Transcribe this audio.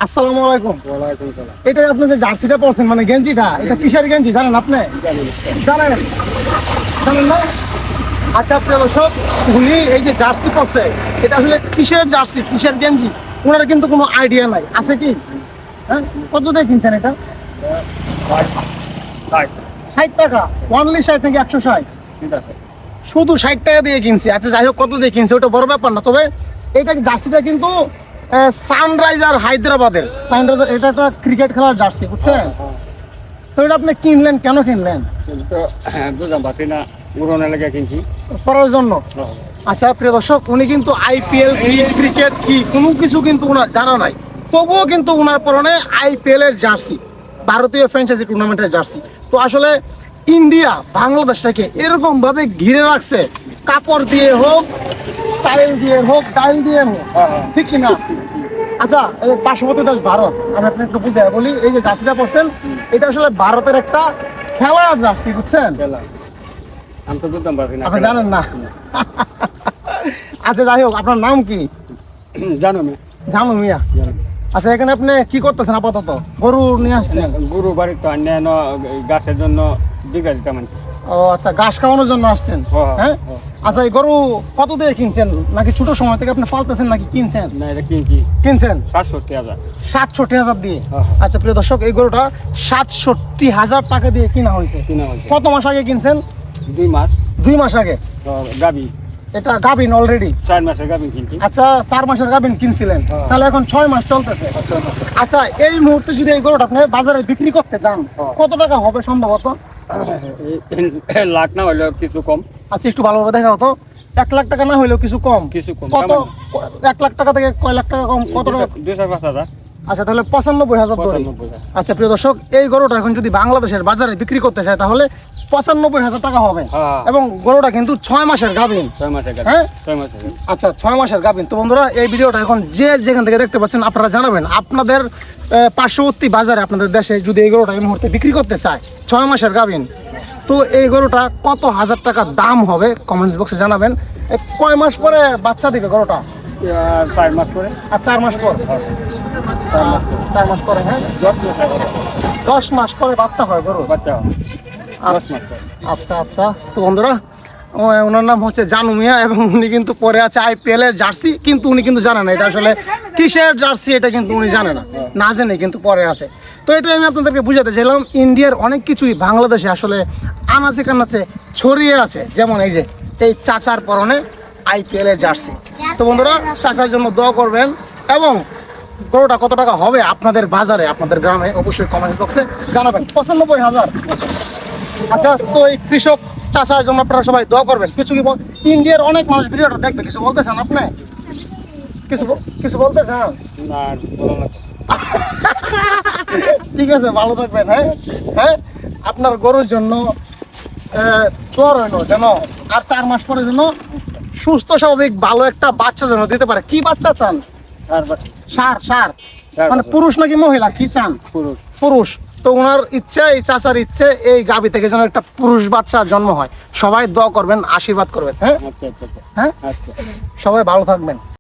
আসসালামু আলাইকুম। ওয়ালাইকুম সালাম। এটা আপনি যে জার্সিটা পরছেন মানে গেঞ্জিটা, এটা কিসের গেঞ্জি জানেন আপনি? জানেন জানেন না? আচ্ছা প্রিয় দর্শক, উনি এই যে জার্সি পরছে, এটা আসলে কিসের জার্সি, কিসের গেঞ্জি, ওনার কিন্তু কোনো আইডিয়া নাই। আছে কি? হ্যাঁ, কত দিয়ে কিনছেন এটা? 60 টাকা। অনলি 60 নাকি 160? ঠিক আছে। শুধু 60 টাকা দিয়ে কিনছি। আচ্ছা যাই হোক, কত দিয়ে কিনছে ওটা বড় ব্যাপার না। তবে এটা জার্সিটা কিন্তু সানরাইজার হায়দ্রাবাদের। সানরাইজার এটা একটা ক্রিকেট খেলার জার্সি, বুঝছেন? তো এটা আপনি কিনলেন, কেন কিনলেন? কিন্তু বুঝলাম পারছি না, উড়োনে লেগে কিনছি। পরার জন্য? আচ্ছা প্রিয় দর্শক, উনি কিন্তু আইপিএল কি, ক্রিকেট কি, কোনো কিছু কিন্তু ওনার জানা নাই, তবুও কিন্তু ওনার পরনে আইপিএল এর জার্সি, ভারতীয় ফ্র্যাঞ্চাইজি টুর্নামেন্টের জার্সি। তো আসলে ইন্ডিয়া বাংলাদেশটাকে এরকম ভাবে ঘিরে রাখছে, কাপড় দিয়ে হোক, চাল দিয়ে হোক, ডাল দিয়ে হোক, ঠিক কি না? আচ্ছা, এই পার্শ্ববর্তী দেশ ভারত, আমি আপনাকে একটু বুঝে বলি, এই যে জার্সিটা পরছেন, এটা আসলে ভারতের একটা খেলার জার্সি, বুঝছেন? আমি তো বুঝতাম পারছি না। আপনি জানেন না? আচ্ছা যাই হোক, আপনার নাম কি? জানো না? জানো মিয়া। আচ্ছা, এখানে আপনি কি করতেছেন আপাতত? গরু নিয়ে আসছেন? গুরু বাড়ির তো অন্যান্য গাছের জন্য দিঘা দিতাম। ও আচ্ছা, ঘাস খাওয়ানোর জন্য আসছেন? হ্যাঁ। আচ্ছা, এই গরু কত দিয়ে কিনছেন, নাকি ছোট সময় থেকে আপনি পালতেছেন নাকি কিনছেন? না, এটা কিনছি কিনছেন 67,000। 67,000 দিয়ে? আচ্ছা প্রিয় দর্শক, এই গরুটা 67,000 টাকা দিয়ে কিনা হয়েছে। কিনা হয়েছে কত মাস আগে কিনছেন? 2 মাস। 2 মাস আগে? গাবি এটা গাভিন অলরেডি? 4 মাসের গাবি কিনছি। আচ্ছা, 4 মাসের গাভিন কিনছিলেন, তাহলে এখন 6 মাস চলতেছে। আচ্ছা, এই মুহূর্তে যদি এই গরুটা আপনি বাজারে বিক্রি করতে যান, কত টাকা হবে সম্ভবত? লাখ না হইলেও কিছু কম। আচ্ছা, একটু ভালোভাবে দেখা হতো। 1 লাখ টাকা না হইলেও কিছু কম? কিছু কম। কত? 1 লাখ টাকা থেকে কয় লাখ টাকা কম? কত টাকা? 2-5,000। আচ্ছা, তাহলে 95,000 ধরে। 95,000। আচ্ছা প্রিয় দর্শক, এই গরুটা এখন যদি বাংলাদেশের বাজারে বিক্রি করতে চায়, তাহলে 95,000 টাকা হবে। এবং গরুটা কিন্তু 6 মাসের গাভিন। 6 মাসের গাবি। হ্যাঁ? 6 মাসের গাবি। আচ্ছা, 6 মাসের গাভিন। তো বন্ধুরা, এই ভিডিওটা এখন যে যেখান থেকে দেখতে পাচ্ছেন, আপনারা জানাবেন আপনাদের পার্শ্ববর্তী বাজারে, আপনাদের দেশে যদি এই গরুটা এই মুহূর্তে বিক্রি করতে চায়, 6 মাসের গাভিন, তো এই গরুটা কত হাজার টাকা দাম হবে কমেন্টস বক্সে জানাবেন। কয় মাস পরে বাচ্চা দিবে গরুটা? 4 মাস করে। আর 4 মাস পর? 4 মাস পরে। হ্যাঁ, 10 মাস পরে বাচ্চা হয় গরু? বাচ্চা হয়। আচ্ছা আচ্ছা। তো বন্ধুরা, ওনার নাম হচ্ছে জানু মিয়া, এবং উনি কিন্তু পরে আছে আইপিএল এর জার্সি, কিন্তু উনি কিন্তু জানে না এটা আসলে কিসের জার্সি, এটা কিন্তু উনি জানে না, না জেনে কিন্তু পরে আছে। তো এটাই আমি আপনাদেরকে বুঝাতে চাইলাম, ইন্ডিয়ার অনেক কিছুই বাংলাদেশে আসলে আনাচে কানাচে ছড়িয়ে আছে। যেমন এই যে এই চাচার পরনে আইপিএল এর জার্সি। তো বন্ধুরা, চাচার জন্য দোয়া করবেন, এবং গরুটা কত টাকা হবে আপনাদের বাজারে, আপনাদের গ্রামে, অবশ্যই কমেন্ট বক্সে জানাবেন। 95,000। আচ্ছা, তো এই কৃষক চাষার জন্য আপনারা সবাই দোয়া করবেন। কিছু কি ইন্ডিয়ার অনেক মানুষ ভিডিওটা দেখবে, কিছু বলতেছেন আপনি? কিছু বলতেছেন? না, বলো না। ঠিক আছে, ভালো থাকবেন। হ্যাঁ হ্যাঁ, আপনার গরুর জন্য জ্বর হইলো যেন, আর 4 মাস পরে যেন সুস্থ স্বাভাবিক ভালো একটা বাচ্চা যেন দিতে পারে। কি বাচ্চা চান? সার? মানে পুরুষ নাকি মহিলা, কি চান? পুরুষ। তো ওনার ইচ্ছে, এই চাচার ইচ্ছে, এই গাভী থেকে যেন একটা পুরুষ বাচ্চার জন্ম হয়। সবাই দোয়া করবেন, আশীর্বাদ করবেন। হ্যাঁ আচ্ছা। হ্যাঁ, সবাই ভালো থাকবেন।